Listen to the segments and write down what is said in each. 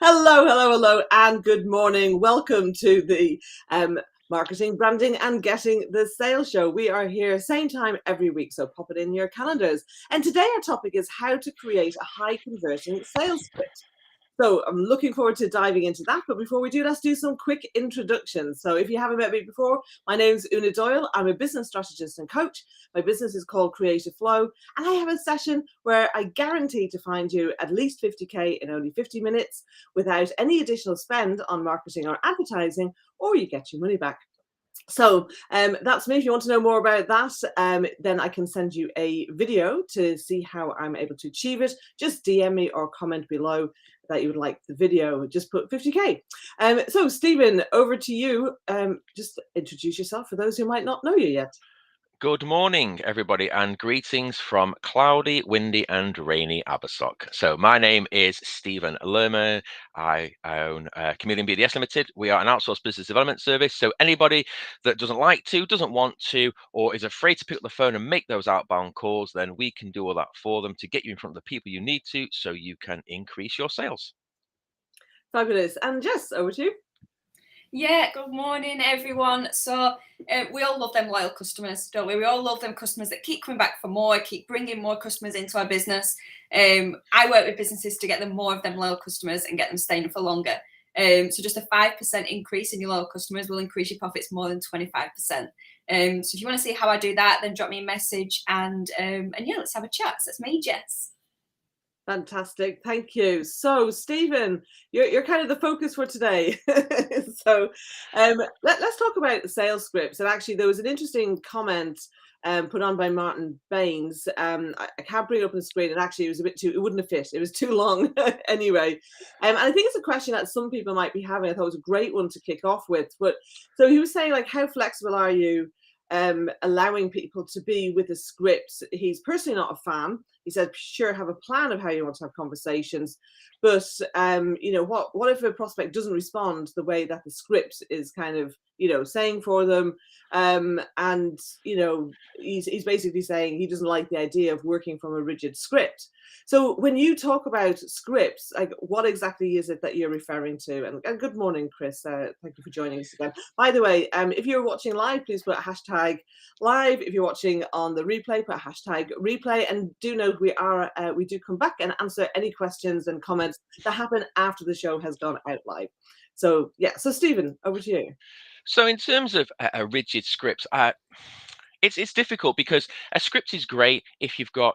Hello, and good morning. Welcome to the Marketing, Branding, and Getting the Sales Show. We are here same time every week, so pop it in your calendars. And today our topic is how to create a high converting sales script. So I'm looking forward to diving into that. But before we do, let's do some quick introductions. So if you haven't met me before, my name's Una Doyle. I'm a business strategist and coach. My business is called Creative Flow. And I have a session where I guarantee to find you at least 50K in only 50 minutes without any additional spend on marketing or advertising, or you get your money back. So that's me. If you want to know more about that, then I can send you a video to see how I'm able to achieve it. Just DM me or comment below that you would like the video. Just put 50K. So Stephen, over to you. Just introduce yourself for those who might not know you yet. Good morning, everybody, and greetings from cloudy, windy, and rainy Abersock. So my name is Stephen Lermer. I own Chameleon BDS Limited. We are an outsourced business development service. So anybody that doesn't like to, doesn't want to, or is afraid to pick up the phone and make those outbound calls, then we can do all that for them to get you in front of the people you need to, so you can increase your sales. Fabulous. And Jess, over to you. Yeah, good morning, everyone. So we all love them loyal customers, don't we? We all love them customers that keep coming back for more, keep bringing more customers into our business. I work with businesses to get them more of them loyal customers and get them staying for longer. So just a 5% increase in your loyal customers will increase your profits more than 25%. So if you want to see how I do that, then drop me a message and yeah, let's have a chat. So that's me, Jess. Fantastic, thank you. So Stephen, you're kind of the focus for today. So let's talk about sales scripts. And actually there was an interesting comment put on by Martin Baines. I can't bring it up on the screen, and actually it wouldn't have fit, it was too long anyway. And I think it's a question that some people might be having. I thought it was a great one to kick off with. But so he was saying, like, how flexible are you allowing people to be with the scripts? He's personally not a fan. He said, sure, have a plan of how you want to have conversations, but what if a prospect doesn't respond the way that the script is kind of saying for them, and he's basically saying he doesn't like the idea of working from a rigid script. So when you talk about scripts, like, what exactly is it that you're referring to? And good morning, Chris. Thank you for joining us again. By the way, if you're watching live, please put a hashtag live. If you're watching on the replay, put a hashtag replay. And do note we do come back and answer any questions and comments that happen after the show has gone out live. So yeah, so Stephen, over to you. So in terms of a rigid script, it's difficult because a script is great if you've got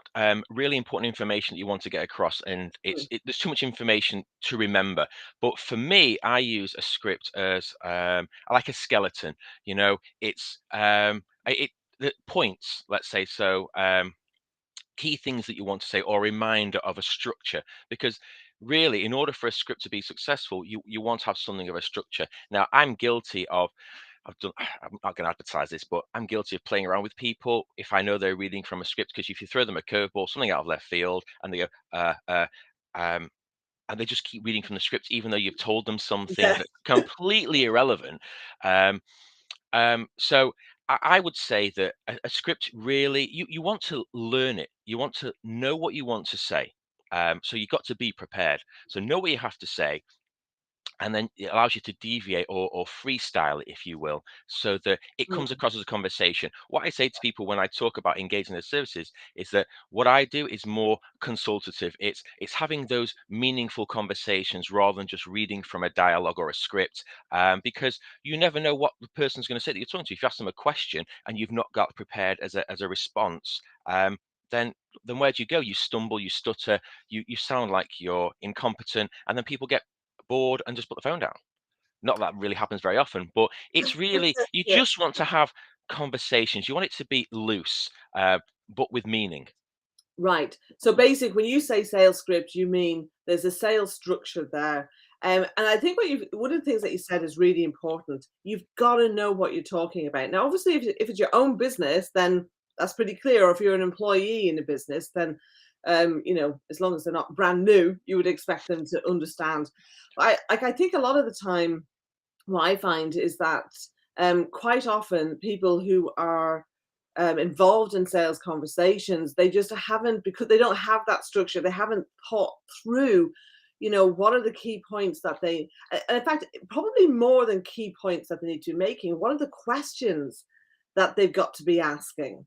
really important information that you want to get across, and there's too much information to remember. But for me, I use a script as like a skeleton. It's the points, let's say, so key things that you want to say, or a reminder of a structure, because really, in order for a script to be successful, you want to have something of a structure. Now, I'm guilty of I'm not going to advertise this, but I'm guilty of playing around with people if I know they're reading from a script, because if you throw them a curveball, something out of left field, and they go, and they just keep reading from the script, even though you've told them something that's completely irrelevant. So I would say that a script, really, you want to learn it. You want to know what you want to say. So you've got to be prepared. So know what you have to say, and then it allows you to deviate or freestyle it, if you will, so that it comes across as a conversation. What I say to people when I talk about engaging their services is that what I do is more consultative. It's having those meaningful conversations rather than just reading from a dialogue or a script, because you never know what the person's going to say that you're talking to. If you ask them a question and you've not got prepared as a response, then where do you go? You stumble, you stutter, you sound like you're incompetent, and then people get bored and just put the phone down. Not that really happens very often, but it's really, you just want to have conversations. You want it to be loose, but with meaning. Right. So basically, when you say sales script, you mean there's a sales structure there. And I think one of the things that you said is really important. You've got to know what you're talking about. Now, obviously, if it's your own business, then that's pretty clear. Or if you're an employee in a business, then as long as they're not brand new, you would expect them to understand. I think a lot of the time, what I find is that quite often people who are involved in sales conversations, they just haven't, because they don't have that structure. They haven't thought through, what are the key points that and in fact, probably more than key points that they need to be making, what are the questions that they've got to be asking?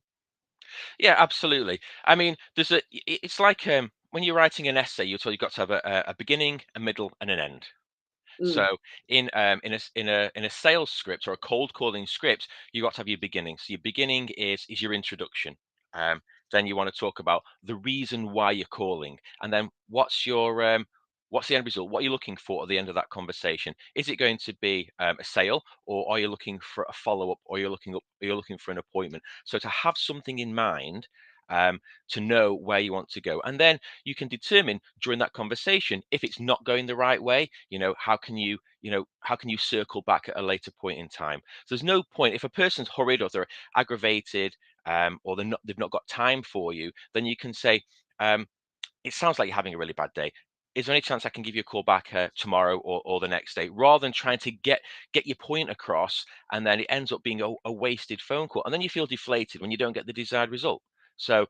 Yeah, absolutely. I mean, it's like when you're writing an essay, you're told you've got to have a beginning, a middle, and an end. Mm, So in a sales script or a cold calling script, you got to have your beginning. So your beginning is your introduction. Then you want to talk about the reason why you're calling, and then what's the end result? What are you looking for at the end of that conversation? Is it going to be a sale, or are you looking for a follow up, or you're looking for an appointment? So to have something in mind. To know where you want to go, and then you can determine during that conversation if it's not going the right way. How can you circle back at a later point in time? So there's no point if a person's hurried or they're aggravated, or they've not got time for you. Then you can say, it sounds like you're having a really bad day. Is there any chance I can give you a call back tomorrow or the next day, rather than trying to get your point across, and then it ends up being a wasted phone call, and then you feel deflated when you don't get the desired result. So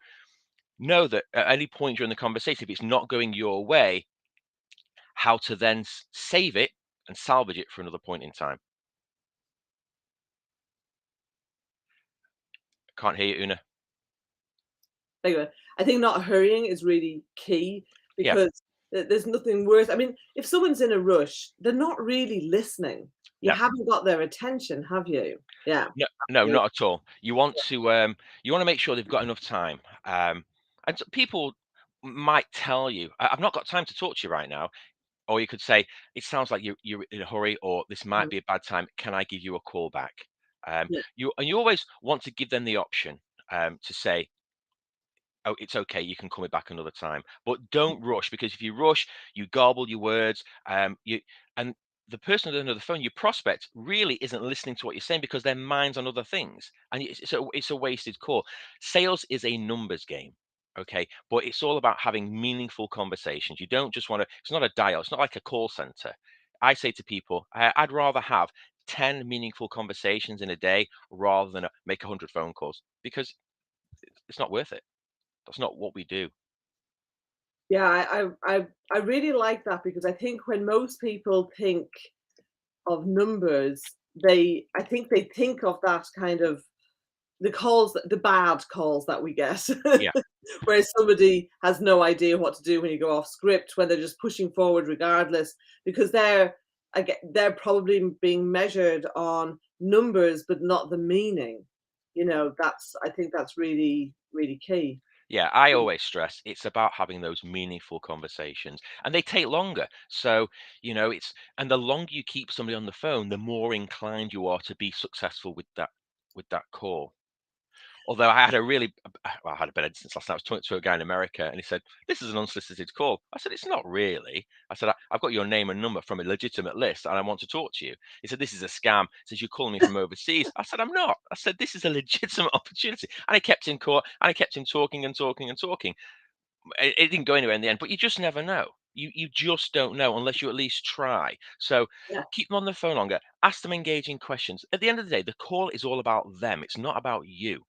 know that at any point during the conversation, if it's not going your way, how to then save it and salvage it for another point in time. Can't hear you, Una. anyway, I think not hurrying is really key, Yeah. because there's nothing worse. I mean, if someone's in a rush, they're not really listening. You No. haven't got their attention, have you? Yeah. No, Yeah. not at all. You want to make sure they've got enough time. And people might tell you, I've not got time to talk to you right now. Or you could say, it sounds like you're in a hurry, or this might Mhm. be a bad time. Can I give you a call back? Yeah. You always want to give them the option to say, oh, it's okay, you can call me back another time. But don't rush, because if you rush, you garble your words. And the person on the other end of the phone, your prospect, really isn't listening to what you're saying, because their mind's on other things, and it's a wasted call. Sales is a numbers game. Okay, but it's all about having meaningful conversations. You don't just want to. It's not a dial. It's not like a call center. I say to people, I'd rather have 10 meaningful conversations in a day rather than make 100 phone calls, because it's not worth it. That's not what we do. Yeah, I really like that, because I think when most people think of numbers, I think they think of that kind of the bad calls that we get, Yeah, where somebody has no idea what to do when you go off script, when they're just pushing forward regardless, because they're probably being measured on numbers but not the meaning. I think that's really, really key. yeah. I always stress it's about having those meaningful conversations, and they take longer. So, and the longer you keep somebody on the phone, the more inclined you are to be successful with that call. Although I had a bad instance last night. I was talking to a guy in America, and he said, "This is an unsolicited call." I said, "It's not really." I said, "I've got your name and number from a legitimate list, and I want to talk to you." He said, "This is a scam. He says, you're calling me from overseas." I said, "I'm not." I said, "This is a legitimate opportunity." And I kept him caught, and I kept him talking and talking and talking. It didn't go anywhere in the end, but you just never know. You just don't know unless you at least try. So Yeah. keep them on the phone longer. Ask them engaging questions. At the end of the day, the call is all about them. It's not about you.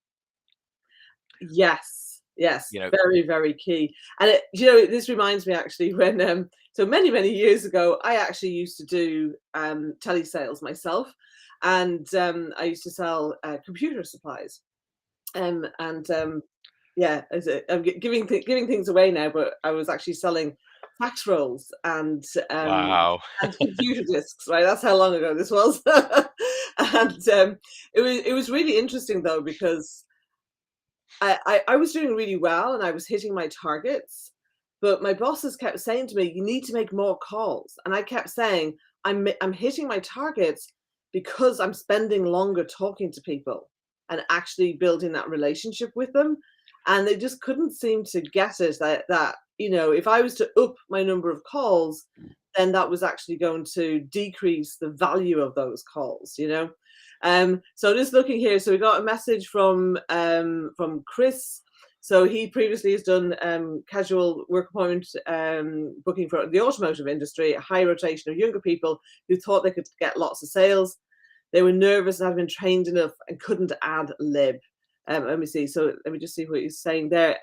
Yes, yes, You know, very, very key. And this reminds me actually when so many, many years ago, I actually used to do telesales myself, and I used to sell computer supplies. And yeah, I'm giving things away now, but I was actually selling fax rolls wow. and computer discs. Right, that's how long ago this was. And it was really interesting though, because I was doing really well and I was hitting my targets, but my bosses kept saying to me, "You need to make more calls," and I kept saying, "I'm hitting my targets because I'm spending longer talking to people and actually building that relationship with them," and they just couldn't seem to get it, that if I was to up my number of calls, then that was actually going to decrease the value of those calls. So just looking here, so we got a message from Chris. So he previously has done casual work appointment booking for the automotive industry, a high rotation of younger people who thought they could get lots of sales. They were nervous and hadn't been trained enough and couldn't add lib. Let me see. So let me just see what he's saying there.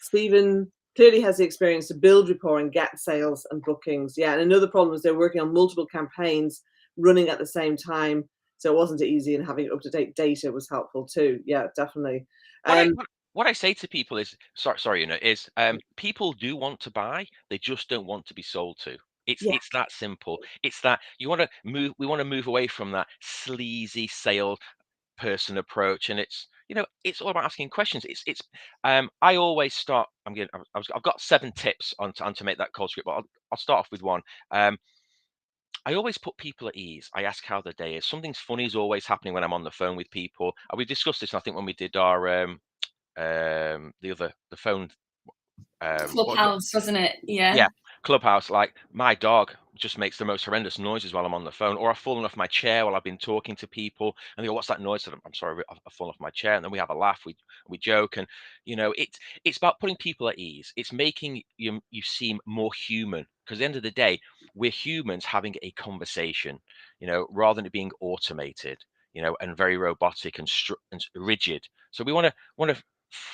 Stephen clearly has the experience to build rapport and get sales and bookings. Yeah, and another problem is they're working on multiple campaigns running at the same time, so it wasn't easy, and having up-to-date data was helpful too. Yeah, definitely. What I what I say to people is, sorry, people do want to buy, they just don't want to be sold to. Yeah, It's that simple. It's that you want to move. We want to move away from that sleazy sales person approach, and it's all about asking questions. I always start. I've got 7 tips on to make that cold script, but I'll start off with one. I always put people at ease. I ask how their day is. Something funny is always happening when I'm on the phone with people. We discussed this, I think, when we did our the phone Clubhouse, wasn't it? yeah, Clubhouse. Like my dog just makes the most horrendous noises while I'm on the phone, or I've fallen off my chair while I've been talking to people, and they go, "What's that noise?" I'm sorry, I've fallen off my chair, and then we have a laugh, we joke, and it's about putting people at ease. It's making you seem more human, because at the end of the day, we're humans having a conversation, rather than it being automated, and very robotic and rigid. So we want to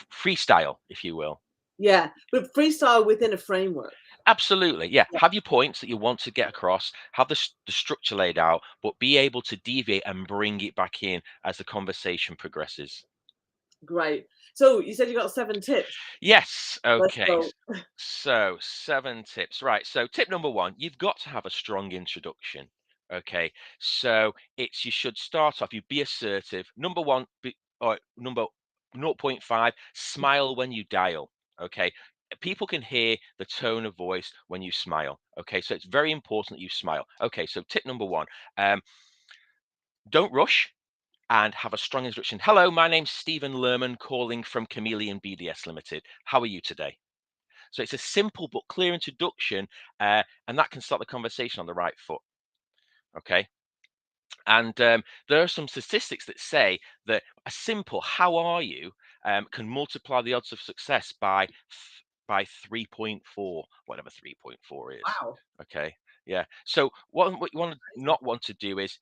freestyle, if you will. yeah, but freestyle within a framework. Absolutely, yeah. Yeah, Have your points that you want to get across, have the structure laid out, but be able to deviate and bring it back in as the conversation progresses. great. So you said you got 7 tips. Yes, Let's okay. go. So 7 tips. Right. So tip number one, you've got to have a strong introduction. Okay. So you should start off, you be assertive. Number one, or number zero point 0.5, smile when you dial. Okay. People can hear the tone of voice when you smile. Okay. So it's very important that you smile. Okay. So tip number one, don't rush and have a strong introduction. Hello, my name's Stephen Lerman, calling from Chameleon BDS Limited. How are you today? So it's a simple but clear introduction, and that can start the conversation on the right foot. Okay. And there are some statistics that say that a simple "How are you" can multiply the odds of success by 3.4, whatever 3.4 is. Wow. Okay. Yeah. So what you want to not want to do is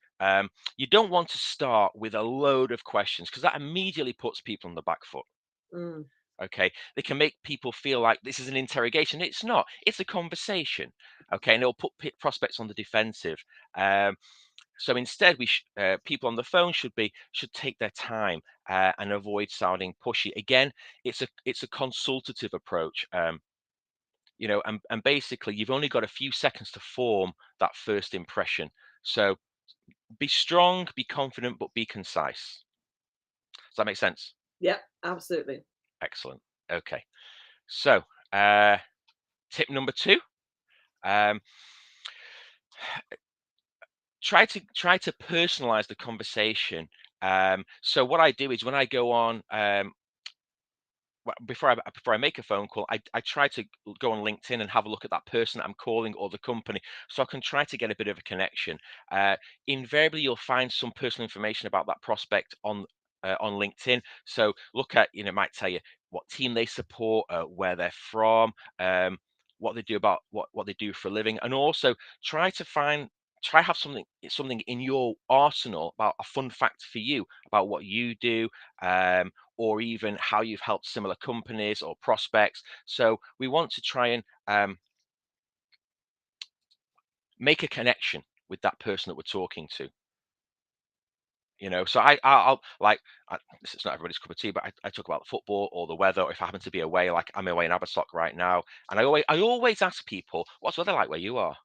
you don't want to start with a load of questions, because that immediately puts people on the back foot. Mm, Okay, they can make people feel like this is an interrogation. It's not, it's a conversation. Okay, and it'll put prospects on the defensive. So instead, people on the phone should take their time and avoid sounding pushy. Again, it's a consultative approach. And basically you've only got a few seconds to form that first impression. So be strong, be confident, but be concise. Does that make sense? yeah, absolutely. Excellent. Okay. So tip number two, um, try to personalize the conversation. So what I do is when I go on, before I make a phone call, I try to go on LinkedIn and have a look at that person that I'm calling or the company, so I can try to get a bit of a connection. Invariably, you'll find some personal information about that prospect on LinkedIn. So look at, it might tell you what team they support, where they're from, what they do about what they do for a living, and also try to find have something in your arsenal about a fun fact for you about what you do, or even how you've helped similar companies or prospects. So we want to try and make a connection with that person that we're talking to. So I'll like, this is not everybody's cup of tea, but I talk about football or the weather, or if I happen to be away, like I'm away in Abersock right now, and I always ask people, what's the weather like where you are?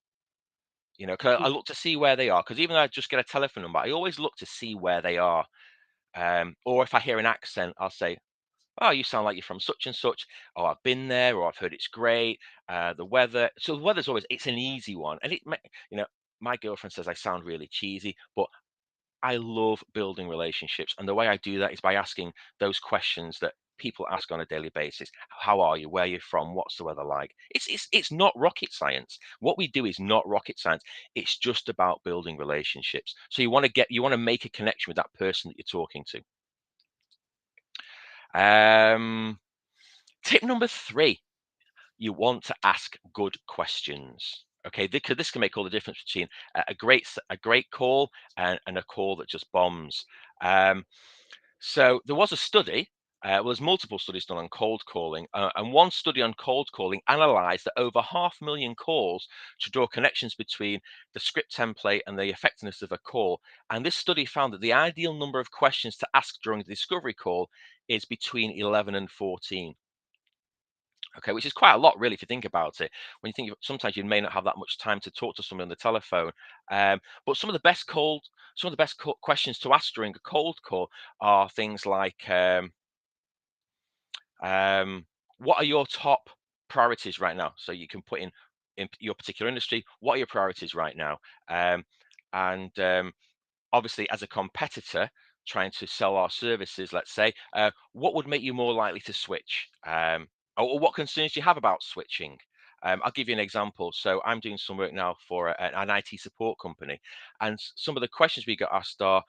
'Cause I look to see where they are, because even though I just get a telephone number, I always look to see where they are. Or if I hear an accent, I'll say, "Oh, you sound like you're from such and such." "Oh, I've been there," or "I've heard it's great." The weather. So the weather's it's an easy one, and you know, my girlfriend says I sound really cheesy, but I love building relationships, and the way I do that is by asking those questions that people ask on a daily basis. How are you? Where are you from? What's the weather like? It's not rocket science. What we do is not rocket science. It's just about building relationships. So you want to make a connection with that person that you're talking to. Tip number 3, you want to ask good questions. Okay, this can make all the difference between a great call and a call that just bombs. So there was a study Well, there's multiple studies done on cold calling, and one study on cold calling analysed that over 500,000 calls to draw connections between the script template and the effectiveness of a call. And this study found that the ideal number of questions to ask during the discovery call is between 11 and 14. Okay, which is quite a lot, really, if you think about it. When you think sometimes you may not have that much time to talk to someone on the telephone, but some of the best questions to ask during a cold call are things like, what are your top priorities right now? So you can put in your particular industry, what are your priorities right now? Obviously, as a competitor trying to sell our services, let's say, what would make you more likely to switch? Or what concerns do you have about switching? I'll give you an example. So I'm doing some work now for an IT support company, and some of the questions we get asked are,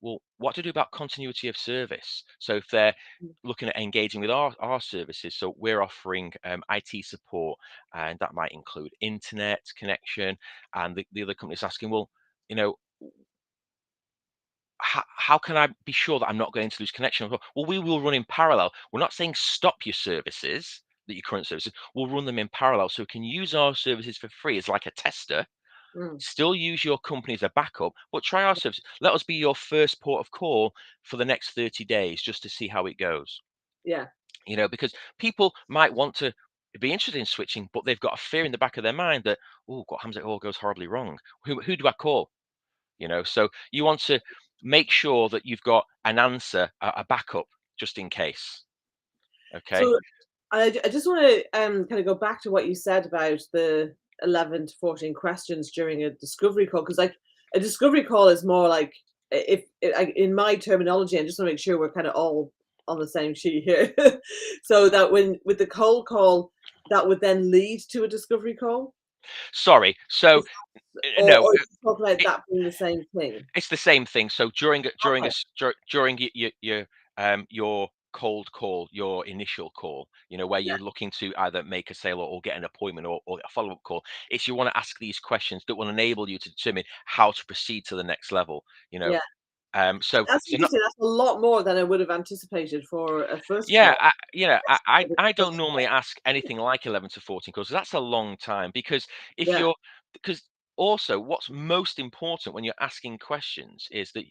well, what to do about continuity of service? So if they're looking at engaging with our services, so we're offering IT support, and that might include internet connection, and the other company's asking, well, you know, how can I be sure that I'm not going to lose connection? Well, we will run in parallel. We're not saying stop your services, your current services. We'll run them in parallel, so we can use our services for free as like a tester. Still use your company as a backup, but try our service. Let us be your first port of call for the next 30 days just to see how it goes. Yeah. Because people might want to be interested in switching, but they've got a fear in the back of their mind that, oh, what happens if it all goes horribly wrong? Who do I call? So you want to make sure that you've got an answer, a backup, just in case. Okay. So I just want to kind of go back to what you said about the 11 to 14 questions during a discovery call, because like a discovery call is more like, if in my terminology, I just want to make sure we're kind of all on the same sheet here. So that with the cold call, that would then lead to a discovery call. Sorry. So no, or talk about that being the same thing. It's the same thing. So during your cold call, your initial call, where you're looking to either make a sale or get an appointment or a follow-up call, it's you want to ask these questions that will enable you to determine how to proceed to the next level. So that's interesting. That's a lot more than I would have anticipated for a first call. I don't normally ask anything like 11 to 14 calls. That's a long time, because also, what's most important when you're asking questions is that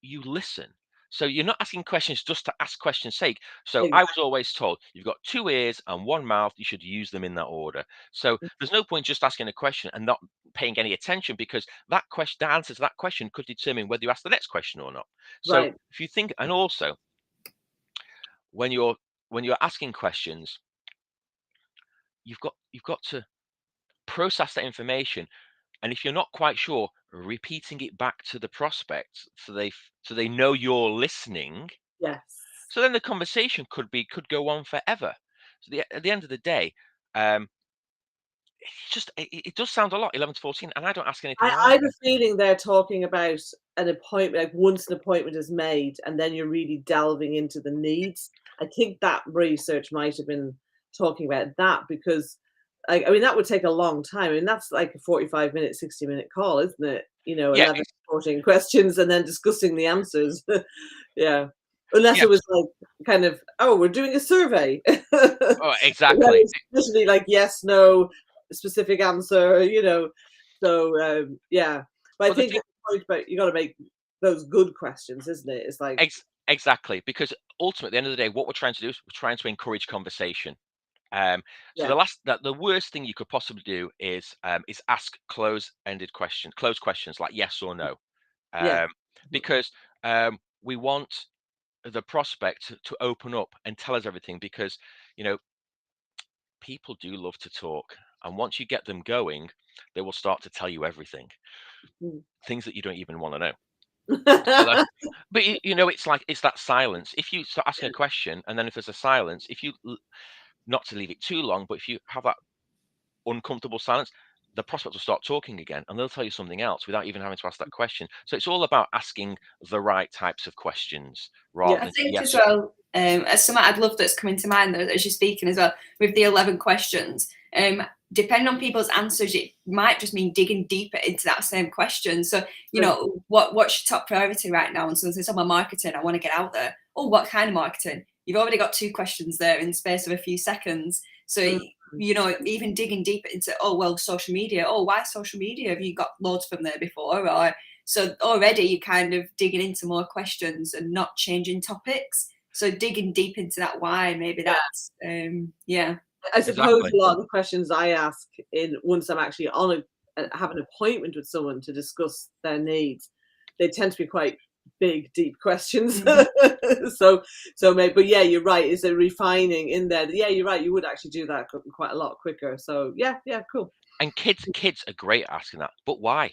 you listen. So you're not asking questions just to ask questions' sake. So I was always told, you've got 2 ears and 1 mouth, you should use them in that order. So there's no point just asking a question and not paying any attention, because the answer to that question could determine whether you ask the next question or not. So if you think, and also when you're asking questions, you've got to process that information. And if you're not quite sure, repeating it back to the prospect so they know you're listening. Yes. So then the conversation could go on forever. So at the end of the day, it does sound a lot, 11 to 14, and I don't ask anything. I have a feeling they're talking about an appointment, like once an appointment is made, and then you're really delving into the needs. I think that research might have been talking about that, because I mean, that would take a long time. I mean, that's like a 45-minute, 60-minute call, isn't it? 11 to 14 questions and then discussing the answers. Yeah. Unless it was like kind of, we're doing a survey. Oh, exactly. Especially like yes, no, specific answer, So yeah. But I think the point about you got to make those good questions, isn't it? It's like exactly, because ultimately, at the end of the day, what we're trying to do is we're trying to encourage conversation. So the worst thing you could possibly do is ask closed questions like yes or no, because we want the prospect to open up and tell us everything, because people do love to talk, and once you get them going, they will start to tell you everything, things that you don't even want to know. But it's that silence. If you start asking a question and then if there's a silence, if you not to leave it too long, but if you have that uncomfortable silence, the prospect will start talking again, and they'll tell you something else without even having to ask that question. So it's all about asking the right types of questions rather than I think as well, as something I'd love that's coming to mind as you're speaking as well, with the 11 questions, depending on people's answers, it might just mean digging deeper into that same question. So, what's your top priority right now? And someone says, my marketing, I want to get out there. oh, what kind of marketing? You've already got 2 questions there in the space of a few seconds. So, you know, even digging deeper into, oh, well, social media. Oh, why social media? Have you got loads from there before? Or so already you're kind of digging into more questions and not changing topics. So digging deep into that why, maybe that's, yeah. I suppose Exactly. a lot of the questions I ask once I'm actually on have an appointment with someone to discuss their needs, they tend to be quite big, deep questions. So maybe, but yeah, you're right. Is there refining in there? Yeah, you're right. You would actually do that quite a lot quicker. So yeah, cool. And kids are great at asking that, but why?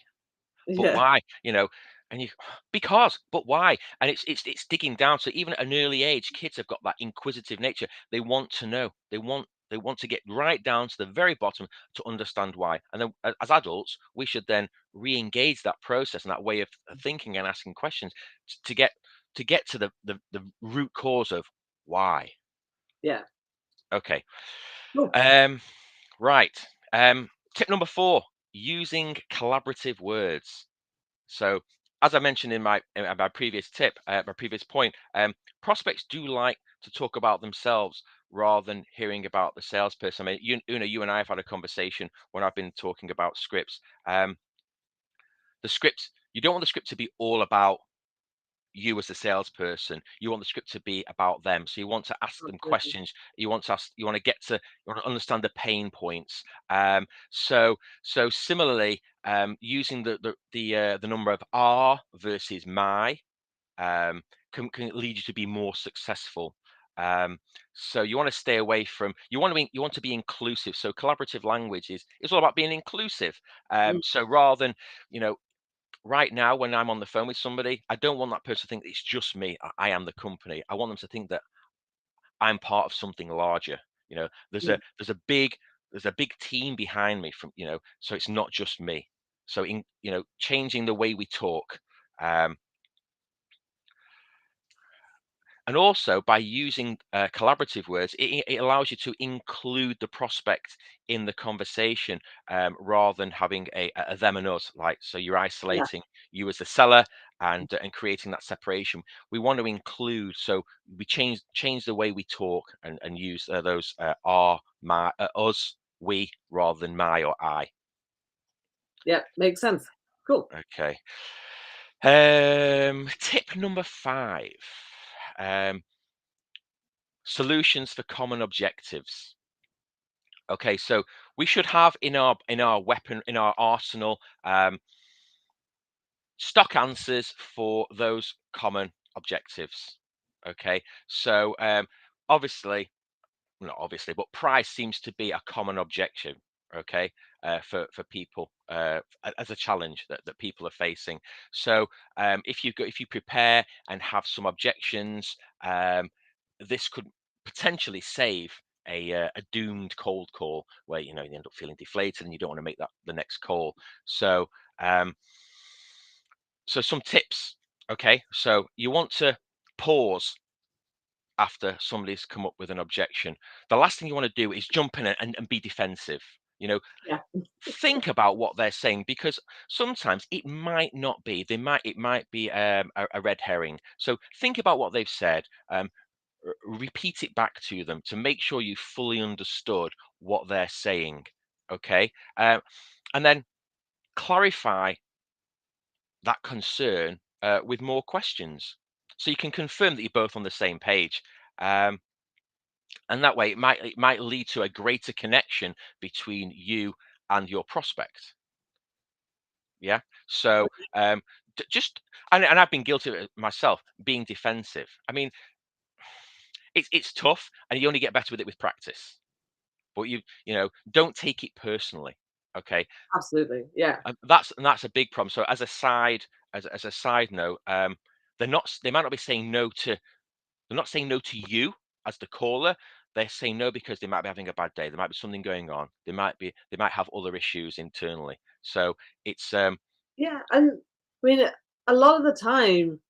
But Yeah, why? You know, and you because, but why? And it's digging down. So even at an early age, kids have got that inquisitive nature. They want to know. They want to get right down to the very bottom to understand why. And then as adults, we should then re-engage that process and that way of thinking and asking questions to get to the root cause of why. yeah. Okay. Cool. Right. Tip number 4, using collaborative words. So, as I mentioned in my previous tip, my previous point, prospects do like to talk about themselves rather than hearing about the salesperson. I mean, you and I have had a conversation when I've been talking about scripts. The script, you don't want the script to be all about you as a salesperson. You want the script to be about them. So you want to ask them Absolutely. questions. You want to get to, you want to understand the pain points. So similarly, using the number of our versus my can lead you to be more successful. So you want to stay away from, you want to be inclusive. So collaborative language is all about being inclusive. So rather than, you know, right now when I'm on the phone with somebody, I don't want that person to think it's just me. I am the company. I want them to think that I'm part of something larger. You know, there's a big team behind me from, you know, so it's not just me. So in, you know, changing the way we talk. And also by using collaborative words, it allows you to include the prospect in the conversation rather than having a them and us. Like, so you're Yeah, isolating you as the seller and creating that separation. We want to include, so we change the way we talk and use those our, my, us, we rather than my or I. yeah, makes sense. Cool. Okay. Tip number 5. Solutions for common objectives. Okay, so we should have in our weapon, in our arsenal, stock answers for those common objectives. Okay, so obviously, not obviously, but price seems to be a common objection. Okay, for people as a challenge that people are facing. So if you prepare and have some objections, this could potentially save a doomed cold call where, you know, you end up feeling deflated and you don't want to make that the next call. So so some tips. Okay, so you want to pause after somebody's come up with an objection. The last thing you want to do is jump in and be defensive. You know, Yeah, think about what they're saying, because sometimes it might not be. It might be a red herring. So think about what they've said. Repeat it back to them to make sure you fully understood what they're saying. Okay, and then clarify that concern with more questions, so you can confirm that you're both on the same page. And that way, it might lead to a greater connection between you and your prospect. Yeah. So just and I've been guilty of it myself, being defensive. I mean, it's tough, and you only get better with it with practice. But you know, don't take it personally. Okay, absolutely. Yeah, and that's a big problem. So as a side note, they might not be saying no to they're not saying no to you as the caller. They're saying no because they might be having a bad day. There might be something going on. They might have other issues internally. So it's yeah. And I mean, a lot of the time,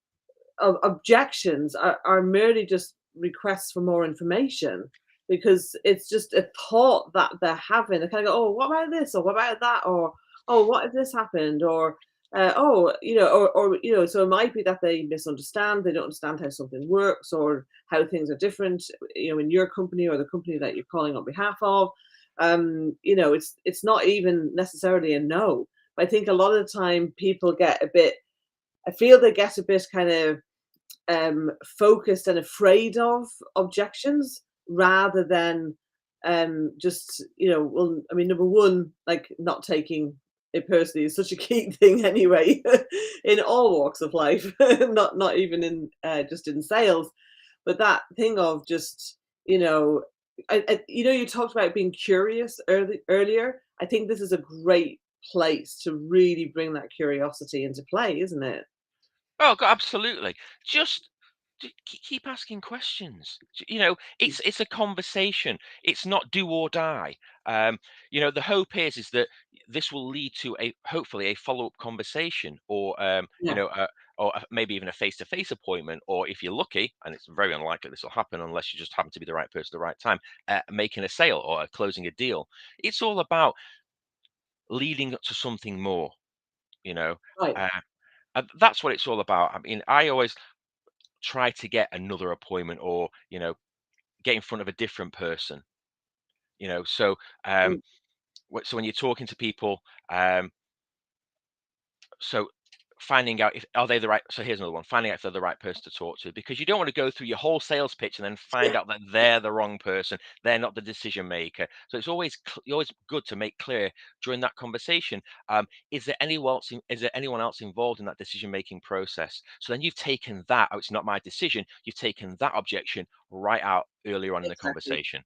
objections are merely just requests for more information, because it's just a thought that they're having. They kind of go, "Oh, what about this? Or what about that? Or oh, what if this happened?" Or oh, or so it might be that they misunderstand, they don't understand how something works or how things are different, in your company or the company that you're calling on behalf of. It's not even necessarily a no. But I think a lot of the time people get a bit, I feel they get a bit kind of focused and afraid of objections rather than just well, I mean, number one, like not taking it personally is such a key thing anyway in all walks of life, not even in just in sales, but that thing of just you talked about being curious earlier. I think this is a great place to really bring that curiosity into play, isn't it? Oh, absolutely. Just keep asking questions. It's a conversation. It's not do or die. The hope is that this will lead to hopefully a follow-up conversation, or Yeah. maybe even a face-to-face appointment, or if you're lucky, and it's very unlikely this will happen unless you just happen to be the right person at the right time, making a sale or closing a deal. It's all about leading up to something more. You know, Right. uh, that's what it's all about. I mean, I always try to get another appointment, or get in front of a different person. So Mm. so when you're talking to people, so finding out if are they the right, so here's another one, finding out if they're the right person to talk to, because you don't want to go through your whole sales pitch and then find out that they're the wrong person, they're not the decision maker. So it's always good to make clear during that conversation, is there anyone else involved in that decision making process? So then you've taken that, oh, it's not my decision, you've taken that objection right out earlier on in the Exactly. conversation.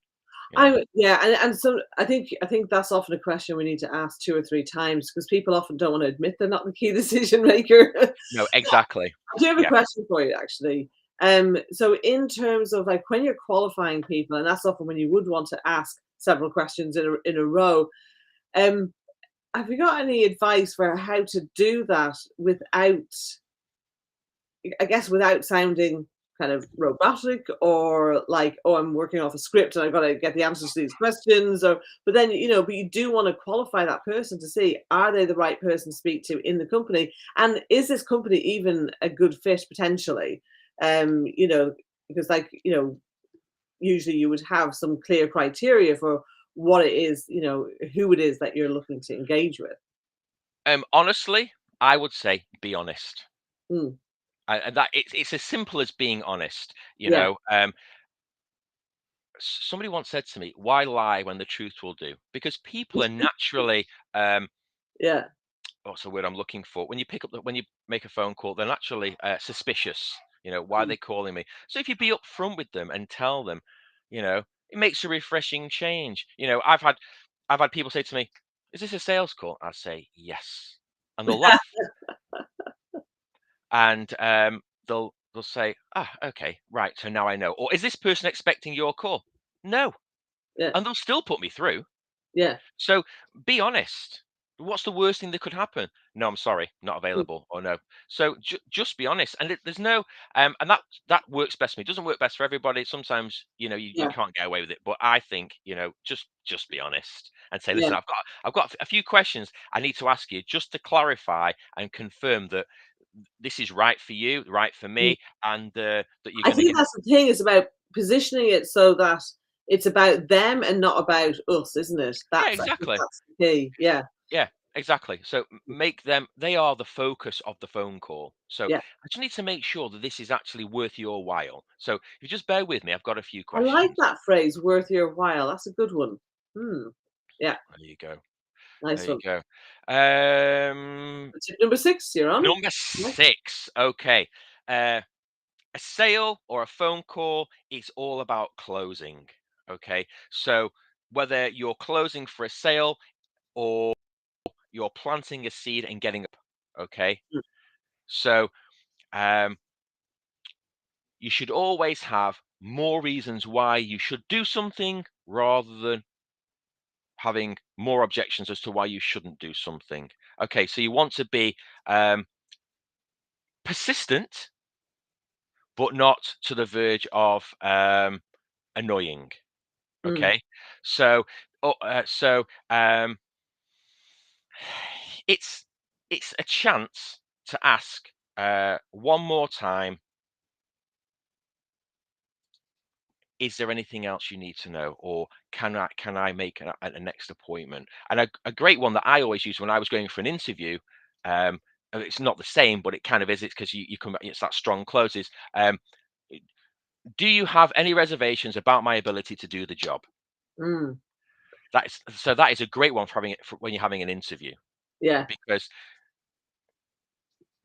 Yeah, and so I think that's often a question we need to ask 2 or 3 times because people often don't want to admit they're not the key decision maker. No, exactly. I do have a Yeah. question for you actually. So in terms of like when you're qualifying people, and that's often when you would want to ask several questions in a row, um, have you got any advice for how to do that without, I guess, without sounding kind of robotic or like, oh, I'm working off a script and I've got to get the answers to these questions, or but then but you do want to qualify that person to see are they the right person to speak to in the company, and is this company even a good fit potentially? Because like usually you would have some clear criteria for what it is, who it is that you're looking to engage with. Honestly, I would say be honest. Mm, And that it's as simple as being honest. yeah, Somebody once said to me, "Why lie when the truth will do?" Because people are naturally, yeah, what's the word I'm looking for? When you make a phone call, they're naturally suspicious. Why are mm, they calling me? So if you be upfront with them and tell them, it makes a refreshing change. I've had people say to me, "Is this a sales call?" I say, "Yes," and they'll laugh. And they'll say, "Ah, okay, right, so now I know." Or, "Is this person expecting your call?" "No." yeah, And they'll still put me through. yeah. So be honest. What's the worst thing that could happen? "No, I'm sorry, not Mm, available," or "No." So just be honest. And there's no, and that works best for me. It doesn't work best for everybody. Sometimes, you yeah, can't get away with it. But I think, just be honest and say, yeah. "Listen, I've got a few questions I need to ask you just to clarify and confirm that this is right for you, right for Mm. me, and that you're I going to think get." that's the thing, is about positioning it so that it's about them and not about us, isn't it? Yeah, I think exactly. that's the key. Yeah, Yeah, exactly. So make them, they are the focus of the phone call. So yeah. I just need to make sure that this is actually worth your while. So if you just bear with me, I've got a few I like questions. that phrase, "worth your while." That's a good one. Hmm. Yeah, There you go. There nice you one. go. Tip number 6, you're on. Number Yeah. 6. Okay. Uh, a sale or a phone call is all about closing. Okay. So whether you're closing for a sale or you're planting a seed and getting up. Okay. Mm, So um, you should always have more reasons why you should do something rather than having more objections as to why you shouldn't do something. Okay, so you want to be persistent, but not to the verge of annoying. mm, Okay, so oh, so it's it's a chance to ask one more time, is there anything else you need to know, or can I make a next appointment? And a great one that I always use when I was going for an interview, and it's not the same, but it kind of is, it's because you come, it's that strong closes. Do you have any reservations about my ability to do the job? Mm. That is a great one for when you're having an interview, Yeah. because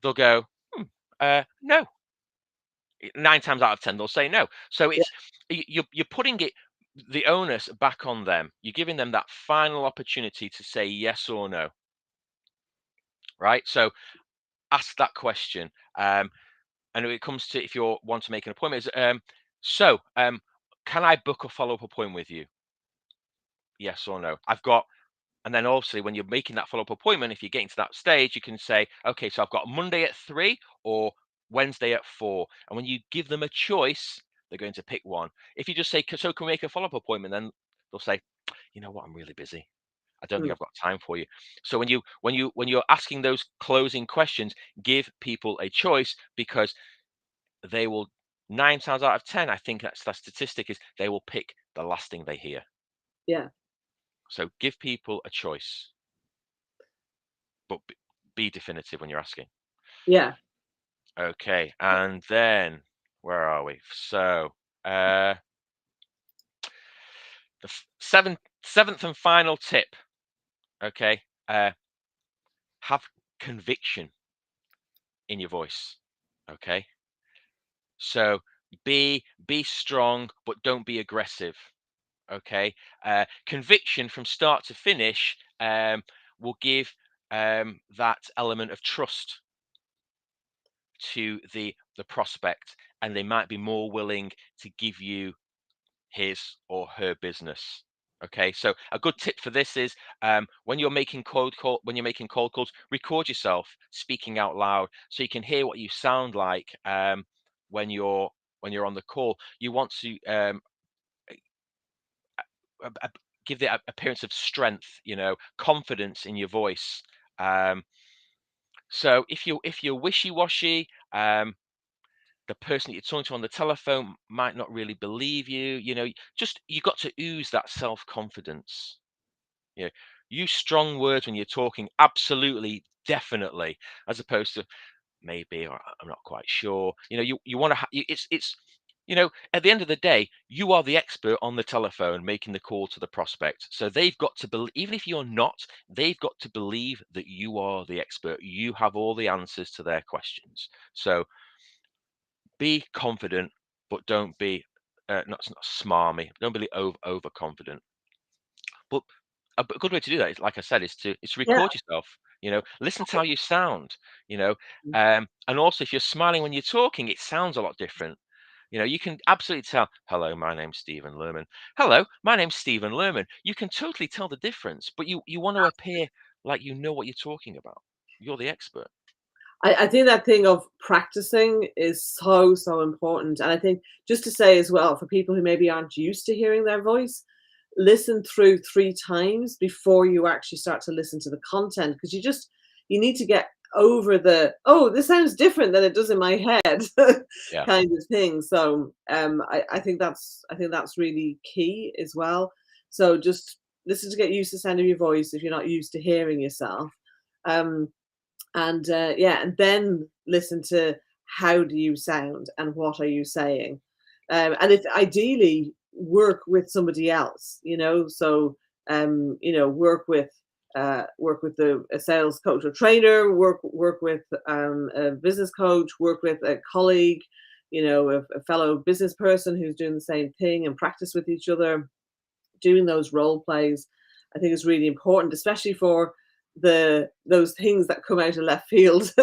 they'll go, no. 9 times out of 10, they'll say no. So Yeah. you're putting the onus back on them. You're giving them that final opportunity to say yes or no. Right? So ask that question. And when it comes to, if you want to make an appointment, can I book a follow-up appointment with you? Yes or no. And then obviously when you're making that follow-up appointment, if you're getting to that stage, you can say, okay, so I've got Monday at 3 or Wednesday at 4. And when you give them a choice, they're going to pick one. If you just say, so can we make a follow-up appointment? Then they'll say, you know what, I'm really busy. I don't think I've got time for you. So when you're asking those closing questions, give people a choice, because they will, 9 times out of 10, I think that's the statistic, is they will pick the last thing they hear. Yeah. So give people a choice, but be definitive when you're asking. Yeah. Okay, and then where are we? So the seventh and final tip. Okay, have conviction in your voice. Okay, so be strong, but don't be aggressive. Okay, conviction from start to finish will give that element of trust to the prospect, and they might be more willing to give you his or her business. Okay, so a good tip for this is when you're making cold calls, record yourself speaking out loud so you can hear what you sound like when you're on the call. You want to give the appearance of strength, confidence in your voice. So if you're wishy-washy, the person that you're talking to on the telephone might not really believe you. You got to ooze that self-confidence. Use strong words when you're talking, absolutely, definitely, as opposed to maybe, or I'm not quite sure. You want to it's at the end of the day, you are the expert on the telephone making the call to the prospect. So they've got to believe, even if you're not, they've got to believe that you are the expert. You have all the answers to their questions. So be confident, but don't be not smarmy. Don't be overconfident. But a good way to do that is, like I said, is to Yeah. record yourself. Listen to how you sound. And also if you're smiling when you're talking, it sounds a lot different. You can absolutely tell. Hello, my name's Stephen Lerman. Hello, my name's Stephen Lerman. You can totally tell the difference, but you want to appear like you know what you're talking about. You're the expert. I think that thing of practicing is so, so important. And I think, just to say as well, for people who maybe aren't used to hearing their voice, listen through 3 times before you actually start to listen to the content, because you need to get over the, oh, this sounds different than it does in my head Yeah. kind of thing. So I think that's really key as well. So just listen to get used to the sound of your voice if you're not used to hearing yourself. And then listen to, how do you sound and what are you saying, and if ideally work with somebody else, so work with a sales coach or trainer, work with a business coach, work with a colleague, a fellow business person who's doing the same thing, and practice with each other. Doing those role plays, I think, is really important, especially for those things that come out of left field.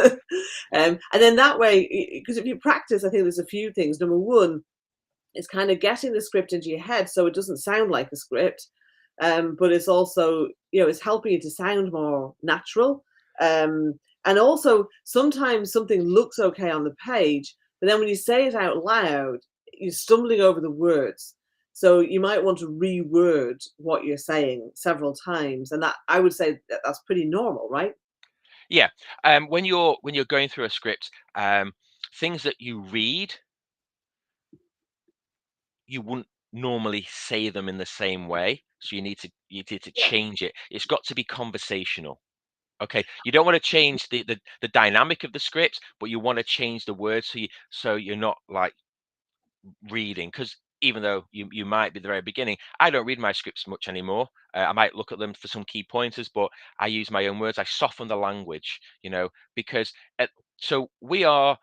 And then that way, because if you practice, I think there's a few things. Number one is kind of getting the script into your head so it doesn't sound like a script, but it's also, it's helping you to sound more natural. And also sometimes something looks okay on the page, but then when you say it out loud, you're stumbling over the words. So you might want to reword what you're saying several times, and that, I would say, that's pretty normal, right? Yeah. When you're going through a script, things that you read, you wouldn't normally say them in the same way. So you need to Yeah. change it. It's got to be conversational. Okay. You don't want to change the dynamic of the script, but you want to change the words so you're not like reading, because even though you might be the very beginning, I don't read my scripts much anymore. I might look at them for some key pointers, but I use my own words. I soften the language, because so we are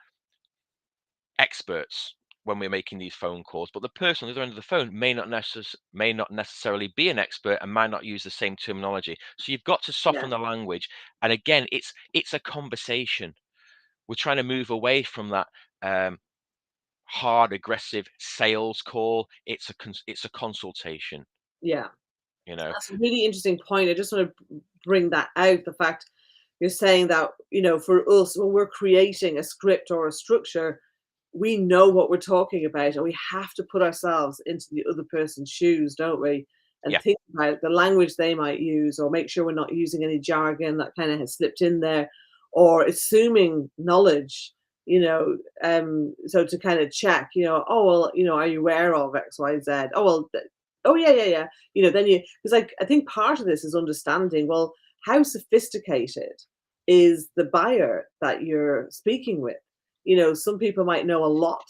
experts when we're making these phone calls, but the person on the other end of the phone may not necessarily be an expert and might not use the same terminology. So you've got to Yeah. soften the language. And again, it's a conversation. We're trying to move away from that hard, aggressive sales call. It's a consultation. Yeah. You know. That's a really interesting point. I just want to bring that out. The fact you're saying that, for us, when we're creating a script or a structure, we know what we're talking about and we have to put ourselves into the other person's shoes, don't we? And Yeah. think about the language they might use, or make sure we're not using any jargon that kind of has slipped in there, or assuming knowledge, so to kind of check, oh, well, are you aware of X, Y, Z? Oh, well, oh, yeah, yeah, yeah. Then because I think part of this is understanding, well, how sophisticated is the buyer that you're speaking with? Some people might know a lot,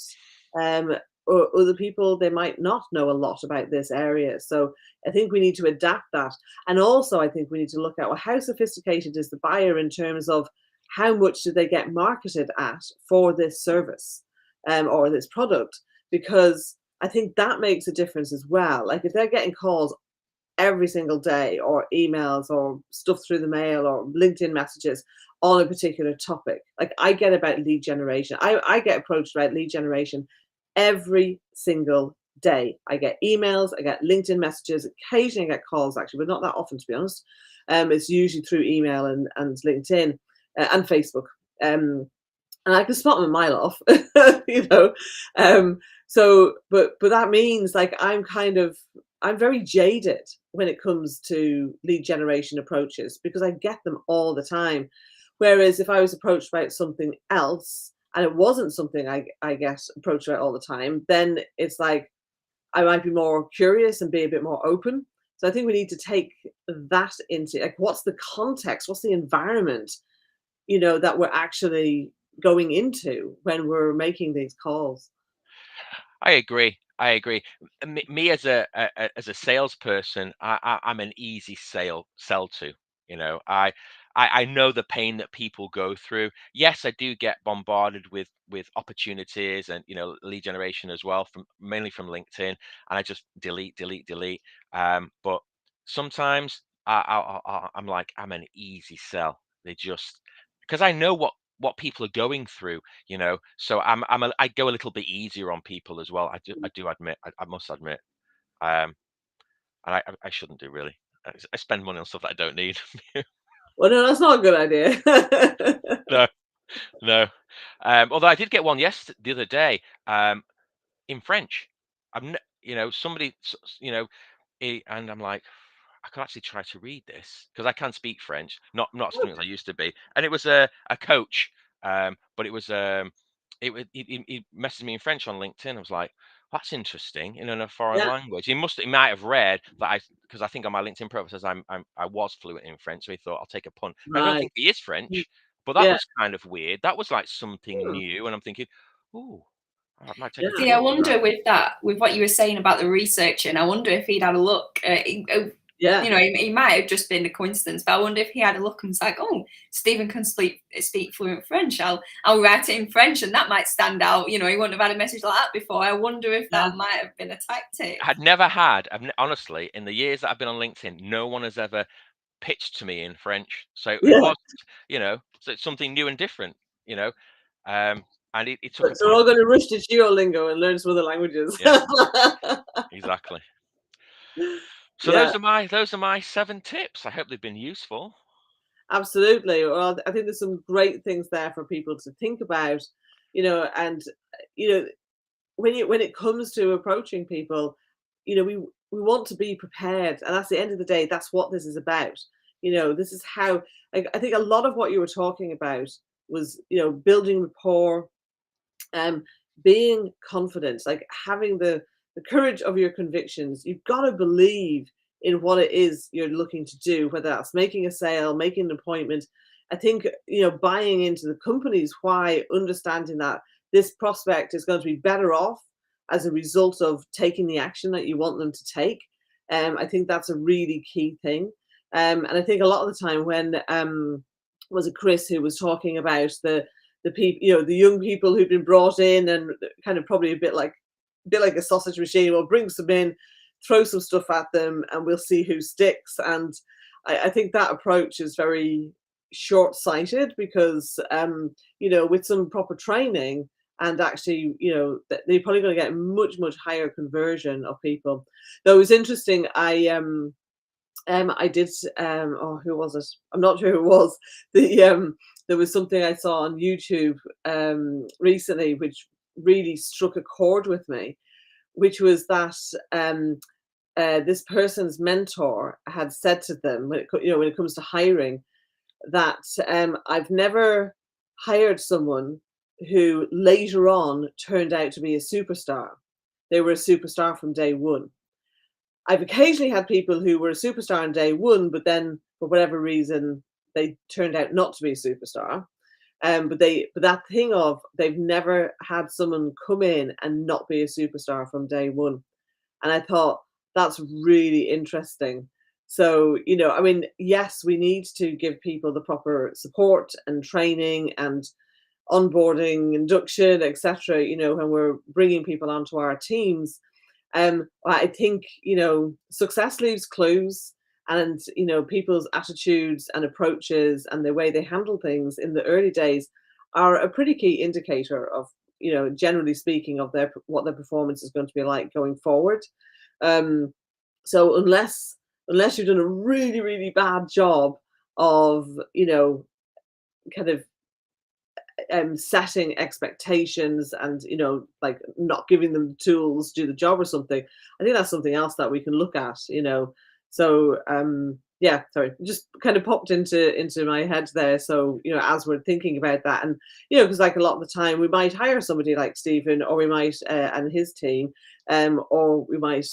or other people, they might not know a lot about this area. So I think we need to adapt that. And also, I think we need to look at, well, how sophisticated is the buyer in terms of how much do they get marketed at for this service, or this product? Because I think that makes a difference as well. Like if they're getting calls every single day, or emails, or stuff through the mail, or LinkedIn messages on a particular topic. Like I get about lead generation. I get approached about lead generation every single day. I get emails, I get LinkedIn messages, occasionally I get calls actually, but not that often, to be honest. It's usually through email and LinkedIn, and Facebook. And I can spot them a mile off, you know. But that means like I'm very jaded when it comes to lead generation approaches because I get them all the time. Whereas if I was approached about something else and it wasn't something I get approached about all the time, then it's like I might be more curious and be a bit more open. So I think we need to take that into like what's the context, what's the environment, that we're actually going into when we're making these calls. I agree. I agree. Me as as a salesperson, I'm an easy sell to. I know the pain that people go through. Yes, I do get bombarded with opportunities and lead generation as well, from mainly from LinkedIn, and I just delete, delete, delete. But sometimes I'm like I'm an easy sell. They just because I know what people are going through, so I go a little bit easier on people as well. I do admit, I must admit, um and I shouldn't do really. I spend money on stuff that I don't need. Well, no, that's not a good idea. No, no. Although I did get one the other day, in French. Somebody and I'm like, I could actually try to read this because I can speak French, not as fluent as I used to be. And it was a coach, but it was he messaged me in French on LinkedIn. I was like, that's interesting, in a foreign Yeah, language. He might have read that because I think on my LinkedIn profile says I was fluent in French, so he thought I'll take a punt. But I don't right. think he is French, but that Yeah, was kind of weird. That was like something hmm, new, and I'm thinking, ooh, I might take a yeah, See, I punt on that. wonder with what you were saying about the researching, I wonder if he'd had a look. yeah. He might have just been a coincidence, but I wonder if he had a look and was like, "Oh, Stephen can speak fluent French. I'll write it in French, and that might stand out." He wouldn't have had a message like that before. I wonder if Yeah. that might have been a tactic. Had never had. Honestly, in the years that I've been on LinkedIn, no one has ever pitched to me in French. So it Yeah. was, so it's something new and different, um, and it took a So we're punt. all going to rush to Duolingo and learn some other languages. Yeah, exactly. So Yeah, those are my 7 tips. I hope they've been useful. absolutely. Well, I think there's some great things there for people to think about, and you know, when it comes to approaching people, we want to be prepared, and that's the end of the day. That's what this is about. This is how, like, I think a lot of what you were talking about was, building rapport, being confident, like having the courage of your convictions. You've got to believe in what it is you're looking to do, whether that's making a sale, making an appointment. I think, buying into the company's why, understanding that this prospect is going to be better off as a result of taking the action that you want them to take. I think that's a really key thing. And I think a lot of the time when was it Chris who was talking about the people, the young people who've been brought in and kind of probably a bit like a sausage machine. We'll bring some in, throw some stuff at them, and we'll see who sticks. And I think that approach is very short-sighted because, with some proper training and actually, they're probably going to get much, much higher conversion of people. Though it was interesting, I did, who was it? I'm not sure who it was. There was something I saw on YouTube recently which really struck a chord with me, which was that this person's mentor had said to them when it comes to hiring that I've never hired someone who later on turned out to be a superstar. They were a superstar from day one. I've occasionally had people who were a superstar on day one, but then for whatever reason they turned out not to be a superstar. But that thing of they've never had someone come in and not be a superstar from day one. And I thought that's really interesting. So, yes, we need to give people the proper support and training and onboarding, induction, etc. When we're bringing people onto our teams. I think, success leaves clues, and, people's attitudes and approaches and the way they handle things in the early days are a pretty key indicator of, generally speaking, of what their performance is going to be like going forward. So unless you've done a really, really bad job of, kind of setting expectations and like not giving them the tools to do the job or something, I think that's something else that we can look at. So yeah, sorry, just kind of popped into my head there. So as we're thinking about that, and because like a lot of the time we might hire somebody like Stephen, or we might and his team, or we might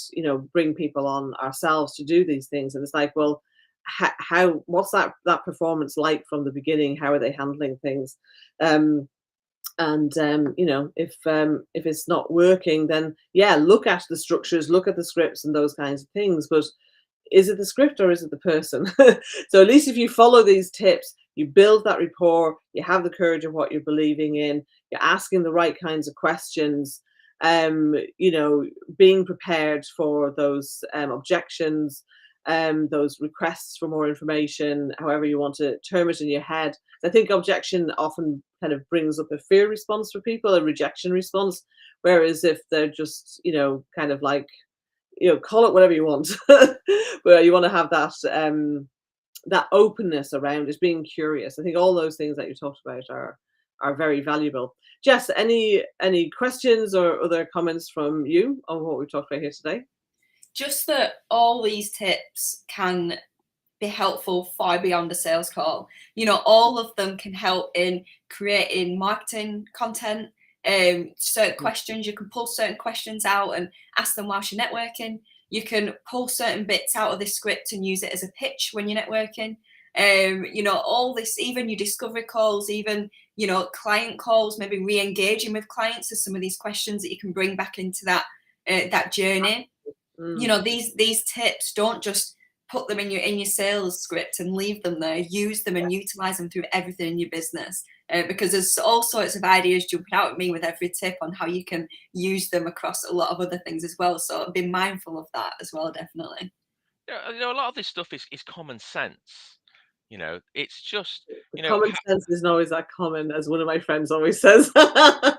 bring people on ourselves to do these things, and it's like, well, what's that performance like from the beginning? How are they handling things? If it's not working, then yeah, look at the structures, look at the scripts and those kinds of things. But is it the script or is it the person? So at least if you follow these tips, you build that rapport, you have the courage of what you're believing in, you're asking the right kinds of questions, being prepared for those objections, those requests for more information, however you want to term it in your head. I think objection often kind of brings up a fear response for people, a rejection response, whereas if they're just, kind of like, call it whatever you want, where you want to have that openness around it, being curious. I think all those things that you talked about are very valuable. Jess, any questions or other comments from you on what we've talked about here today? Just that all these tips can be helpful far beyond a sales call. All of them can help in creating marketing content. Certain questions, you can pull certain questions out and ask them whilst you're networking. You can pull certain bits out of this script and use it as a pitch when you're networking. All this, even your discovery calls, even client calls, maybe re-engaging with clients, are some of these questions that you can bring back into that journey. These tips, don't just put them in your sales script and leave them there. Use them and utilize them through everything in your business, because there's all sorts of ideas jumping out at me with every tip on how you can use them across a lot of other things as well. So be mindful of that as well, definitely. A lot of this stuff is common sense. It's just common sense isn't always that common, as one of my friends always says. But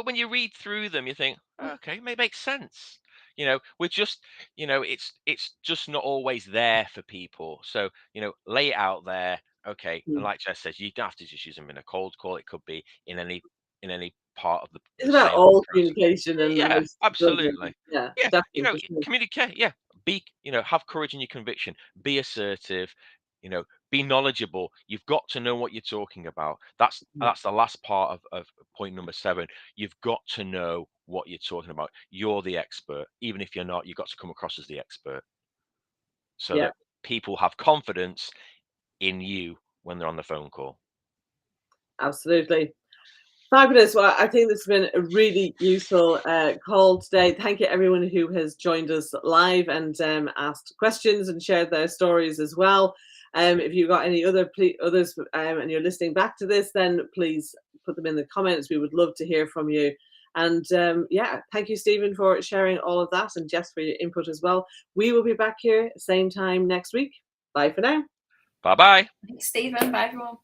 when you read through them, you think, okay, it makes sense. We're just, it's just not always there for people. So, lay it out there. Okay. And like Jess says, you don't have to just use them in a cold call. It could be in any part of it's about all communication and yeah, absolutely. Yeah, Yeah, definitely. communicate. Yeah, have courage in your conviction, be assertive, be knowledgeable. You've got to know what you're talking about. That's the last part of point number 7. You've got to know what you're talking about. You're the expert. Even if you're not, you've got to come across as the expert so that people have confidence in you when they're on the phone call. Absolutely. Fabulous. Well, I think this has been a really useful call today. Thank you everyone who has joined us live and asked questions and shared their stories as well. If you've got any others and you're listening back to this, then please put them in the comments. We would love to hear from you. And thank you, Stephen, for sharing all of that, and Jess for your input as well. We will be back here same time next week. Bye for now. Bye-bye. Thanks, Stephen. Bye, everyone.